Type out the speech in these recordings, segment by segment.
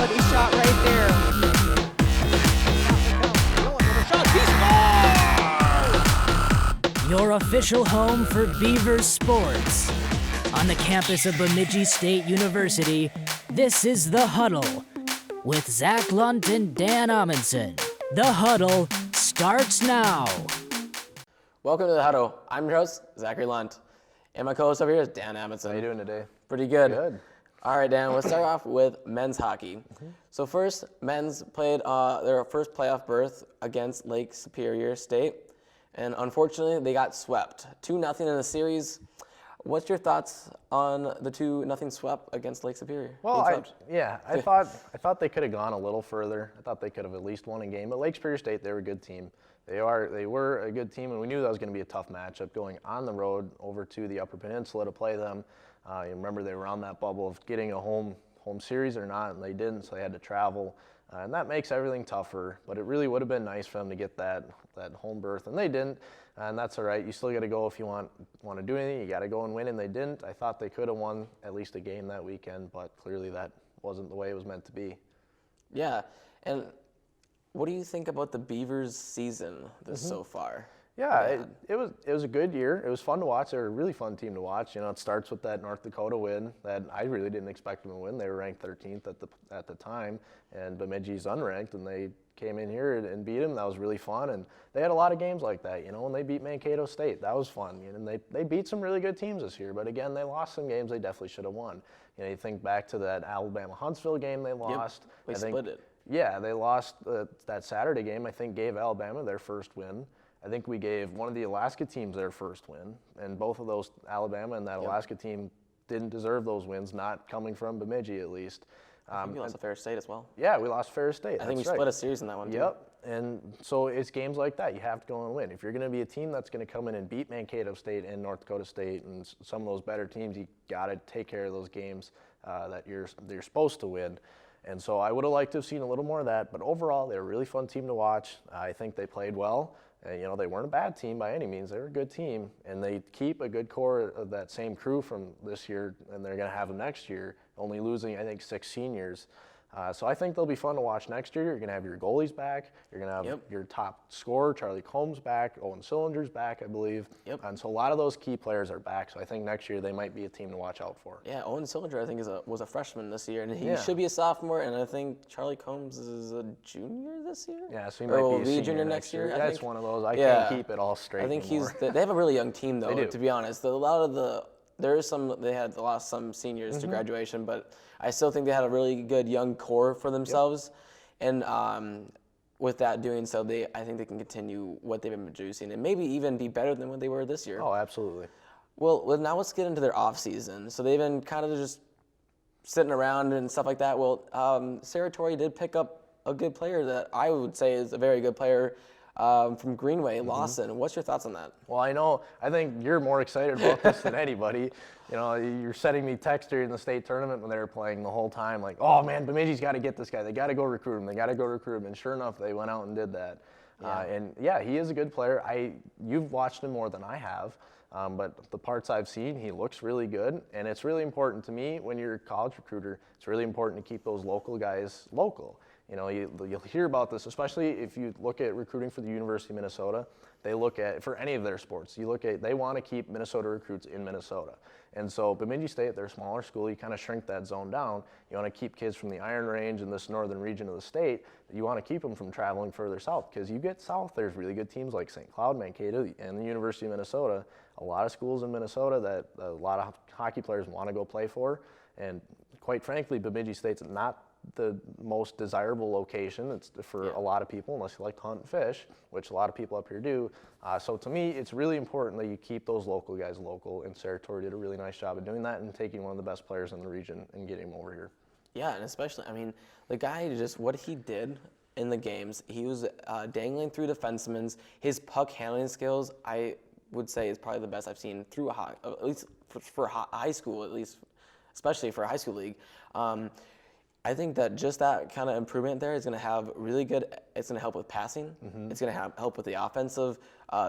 quality shot right there. Your official home for Beavers sports. On the campus of Bemidji State University, this is The Huddle with Zach Lunt and Dan Amundsen. The Huddle starts now. Welcome to The Huddle. I'm your host, Zachary Lunt, and my co-host over here is Dan Amundsen. How you doing today? Pretty good. Good. All right, Dan, let's start off with men's hockey. So first, men's played their first playoff berth against Lake Superior State, and unfortunately, they got swept. 2-0 in the series. What's your thoughts on the 2-0 sweep against Lake Superior? Well, I thought they could have gone a little further. I thought they could have at least won a game. But Lake Superior State, they were a good team. They were a good team, and we knew that was going to be a tough matchup going on the road over to the Upper Peninsula to play them. You remember they were on that bubble of getting a home series or not, and they didn't, so they had to travel. And that makes everything tougher, but it really would have been nice for them to get that home berth, and they didn't, and that's all right. You still got to go if you want to do anything. You got to go and win, and they didn't. I thought they could have won at least a game that weekend, but clearly that wasn't the way it was meant to be. Yeah, and what do you think about the Beavers' season so far? Yeah, it was a good year. It was fun to watch. They're a really fun team to watch. You know, it starts with that North Dakota win that I really didn't expect them to win. They were ranked 13th at the time, and Bemidji's unranked, and they came in here and beat them. That was really fun, and they had a lot of games like that. You know, when they beat Mankato State, that was fun. And they beat some really good teams this year, but again, they lost some games they definitely should have won. You know, you think back to that Alabama-Huntsville game they lost. Yep, they split it. Yeah, they lost that Saturday game. I think gave Alabama their first win. I think we gave one of the Alaska teams their first win, and both of those, Alabama and that Alaska team, didn't deserve those wins, not coming from Bemidji at least. I think we lost to Ferris State as well. Yeah, we lost Ferris State. I think we split a series in that one, too. Yep, and so it's games like that. You have to go and win. If you're going to be a team that's going to come in and beat Mankato State and North Dakota State and some of those better teams, you got to take care of those games that you're supposed to win. And so I would have liked to have seen a little more of that, but overall, they're a really fun team to watch. I think they played well. And, you know, they weren't a bad team by any means. They were a good team, and they keep a good core of that same crew from this year, and they're going to have them next year, only losing, I think, 6 seniors. So I think they'll be fun to watch next year. You're going to have your goalies back. You're going to have your top scorer, Charlie Combs, back. Owen Sillinger's back, I believe. Yep. And so a lot of those key players are back. So I think next year they might be a team to watch out for. Yeah, Owen Sillinger, I think, was a freshman this year, and he should be a sophomore. And I think Charlie Combs is a junior this year. Yeah, so he might be a junior next year. That's one of those. I can't keep it all straight. I think anymore. they have a really young team, though. They do. To be honest, they had lost some seniors to graduation, but I still think they had a really good young core for themselves. Yep. And with that doing so, I think they can continue what they've been producing and maybe even be better than what they were this year. Oh, absolutely. Well, now let's get into their off season. So they've been kind of just sitting around and stuff like that. Well, Sarah Torrey did pick up a good player that I would say is a very good player. From Greenway, Lawson. What's your thoughts on that? Well, I think you're more excited about this than anybody. You know, you're sending me texts during the state tournament when they were playing the whole time, like, oh man, Bemidji's got to get this guy. They got to go recruit him. They got to go recruit him. And sure enough, they went out and did that. Yeah. He is a good player. You've watched him more than I have, but the parts I've seen, he looks really good. And it's really important to me when you're a college recruiter. It's really important to keep those local guys local. You know, you'll hear about this, especially if you look at recruiting for the University of Minnesota. They look at, for any of their sports, they want to keep Minnesota recruits in Minnesota. And so Bemidji State, they're a smaller school, you kind of shrink that zone down. You want to keep kids from the Iron Range in this northern region of the state. You want to keep them from traveling further south, because you get south, there's really good teams like St. Cloud, Mankato, and the University of Minnesota. A lot of schools in Minnesota that a lot of hockey players want to go play for. And quite frankly, Bemidji State's not the most desirable location. It's for a lot of people, unless you like to hunt and fish, which a lot of people up here do. So to me, it's really important that you keep those local guys local, and Sarah Torrey did a really nice job of doing that and taking one of the best players in the region and getting him over here. Yeah, and especially, I mean, the guy just, what he did in the games, he was dangling through defensemen. His puck handling skills, I would say, is probably the best I've seen through at least for high school, at least, especially for a high school league. I think that just that kind of improvement there is going to have really good, it's going to help with passing. Mm-hmm. It's going to help with the offensive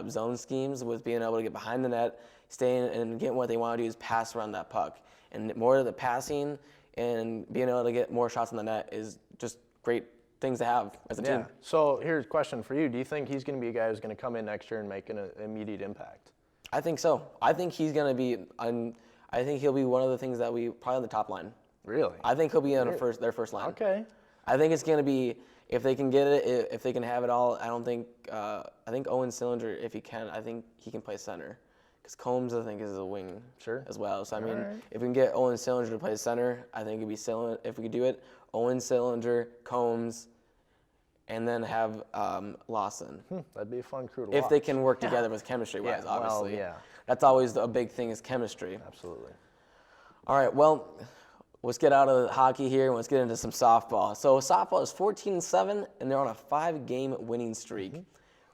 zone schemes, with being able to get behind the net, staying and getting what they want to do is pass around that puck. And more of the passing and being able to get more shots in the net is just great things to have as a team. So here's a question for you. Do you think he's going to be a guy who's going to come in next year and make an immediate impact? I think so. I think he's going to be I think he'll be one of the things that we probably on the top line. Really? I think he'll be on their first line. Okay. I think it's going to be, if they can get it, if they can have it all, I think Owen Sillinger, if he can, I think he can play center. Because Combs, I think, is a wing as well. So, I mean, if we can get Owen Sillinger to play center, I think it'd be if we could do it, Owen Sillinger, Combs, and then have Lawson. That'd be a fun crew to watch. If they can work together with chemistry-wise, obviously. Well, yeah. That's always a big thing is chemistry. Absolutely. All right, well, let's get out of hockey here and let's get into some softball. So softball is 14-7, and they're on a 5-game winning streak.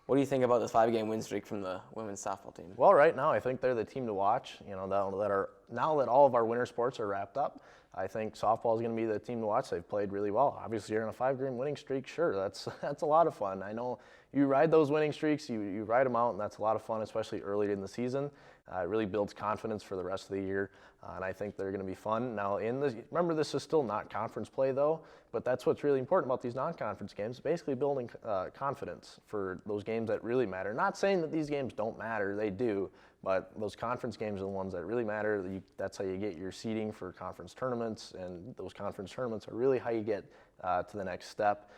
What do you think about this 5-game win streak from the women's softball team? Well, right now I think they're the team to watch. You know, now that all of our winter sports are wrapped up, I think softball is going to be the team to watch. They've played really well. Obviously, you're on a 5-game winning streak. Sure, that's a lot of fun. I know you ride those winning streaks, you ride them out, and that's a lot of fun, especially early in the season. It really builds confidence for the rest of the year, and I think they're going to be fun. Now, remember, this is still not conference play, though, but that's what's really important about these non-conference games, basically building confidence for those games that really matter. Not saying that these games don't matter, they do, but those conference games are the ones that really matter. That's how you get your seeding for conference tournaments, and those conference tournaments are really how you get to the next step.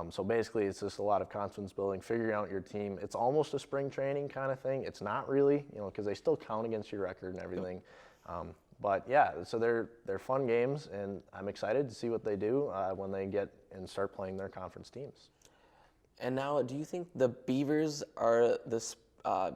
So basically, it's just a lot of confidence building, figuring out your team. It's almost a spring training kind of thing. It's not really, because they still count against your record and everything. But yeah, so they're fun games, and I'm excited to see what they do when they get and start playing their conference teams. And now, do you think the Beavers are the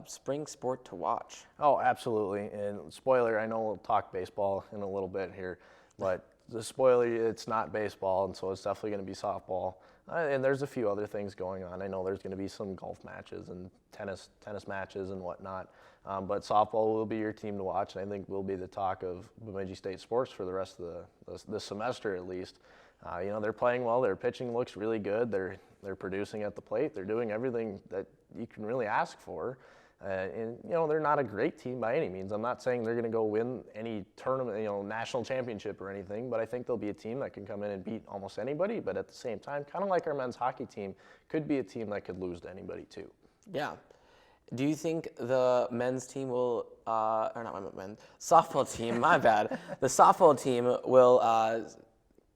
spring sport to watch? Oh, absolutely. And spoiler, I know we'll talk baseball in a little bit here, but the spoiler, it's not baseball, and so it's definitely going to be softball. And there's a few other things going on. I know there's going to be some golf matches and tennis matches and whatnot. But softball will be your team to watch, and I think will be the talk of Bemidji State sports for the rest of this semester at least. They're playing well. Their pitching looks really good. They're producing at the plate. They're doing everything that you can really ask for. And they're not a great team by any means. I'm not saying they're going to go win any tournament, national championship or anything, but I think they'll be a team that can come in and beat almost anybody, but at the same time, kind of like our men's hockey team, could be a team that could lose to anybody too. Yeah. Do you think the men's team will, or not my men's, softball team, my bad, the softball team will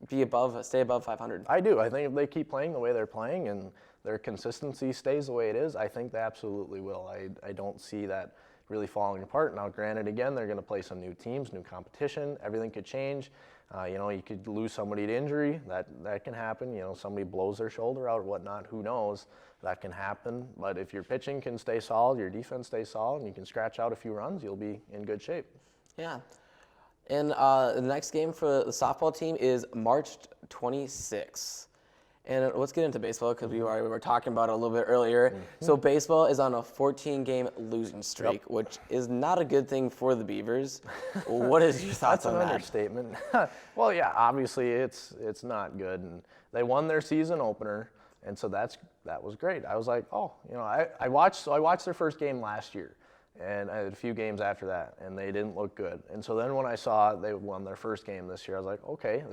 stay above 500? I do. I think if they keep playing the way they're playing and their consistency stays the way it is, I think they absolutely will. I don't see that really falling apart. Now, granted, again, they're going to play some new teams, new competition. Everything could change. You could lose somebody to injury. That can happen. Somebody blows their shoulder out or whatnot. Who knows? That can happen. But if your pitching can stay solid, your defense stays solid, and you can scratch out a few runs, you'll be in good shape. Yeah. And the next game for the softball team is March 26th. And let's get into baseball because we were talking about it a little bit earlier. So baseball is on a 14-game losing streak, which is not a good thing for the Beavers. What is your thoughts on that? That's an understatement. Well, yeah, obviously it's not good. And they won their season opener, and so that was great. I was like, I watched their first game last year, and I had a few games after that, and they didn't look good. And so then when I saw they won their first game this year, I was like, okay,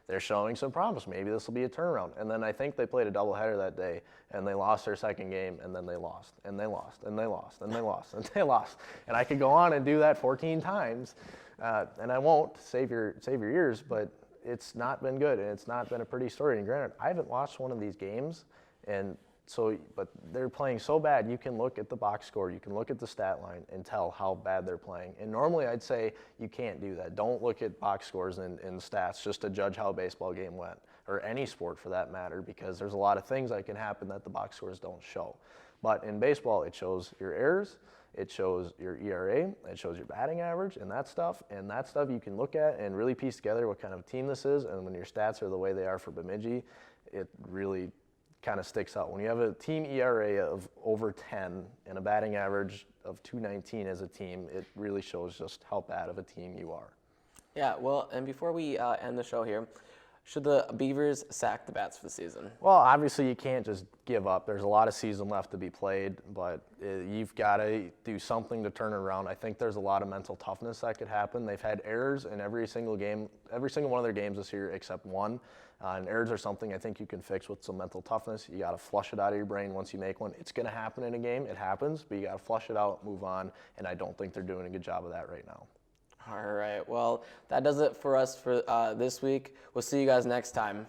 they're showing some promise. Maybe this will be a turnaround. And then I think they played a doubleheader that day, and they lost their second game, and then they lost, and they lost, and they lost, and they lost, and they lost. And I could go on and do that 14 times, and I won't save your ears, but it's not been good, and it's not been a pretty story. And granted, I haven't watched one of these games, but they're playing so bad, you can look at the box score, you can look at the stat line and tell how bad they're playing. And normally I'd say you can't do that. Don't look at box scores and stats just to judge how a baseball game went, or any sport for that matter, because there's a lot of things that can happen that the box scores don't show. But in baseball, it shows your errors, it shows your ERA, it shows your batting average, and that stuff you can look at and really piece together what kind of team this is. And when your stats are the way they are for Bemidji, it really kind of sticks out. When you have a team ERA of over 10 and a batting average of 219 as a team, it really shows just how bad of a team you are. Yeah, well, and before we end the show here, Should the Beavers sack the Bats for the season? Well, obviously you can't just give up. There's a lot of season left to be played, but you've got to do something to turn it around. I think there's a lot of mental toughness that could happen. They've had errors in every single game, every single one of their games this year except one. And errors are something I think you can fix with some mental toughness. You got to flush it out of your brain once you make one. It's going to happen in a game. It happens, but you got to flush it out, move on, and I don't think they're doing a good job of that right now. All right, well, that does it for us for this week. We'll see you guys next time.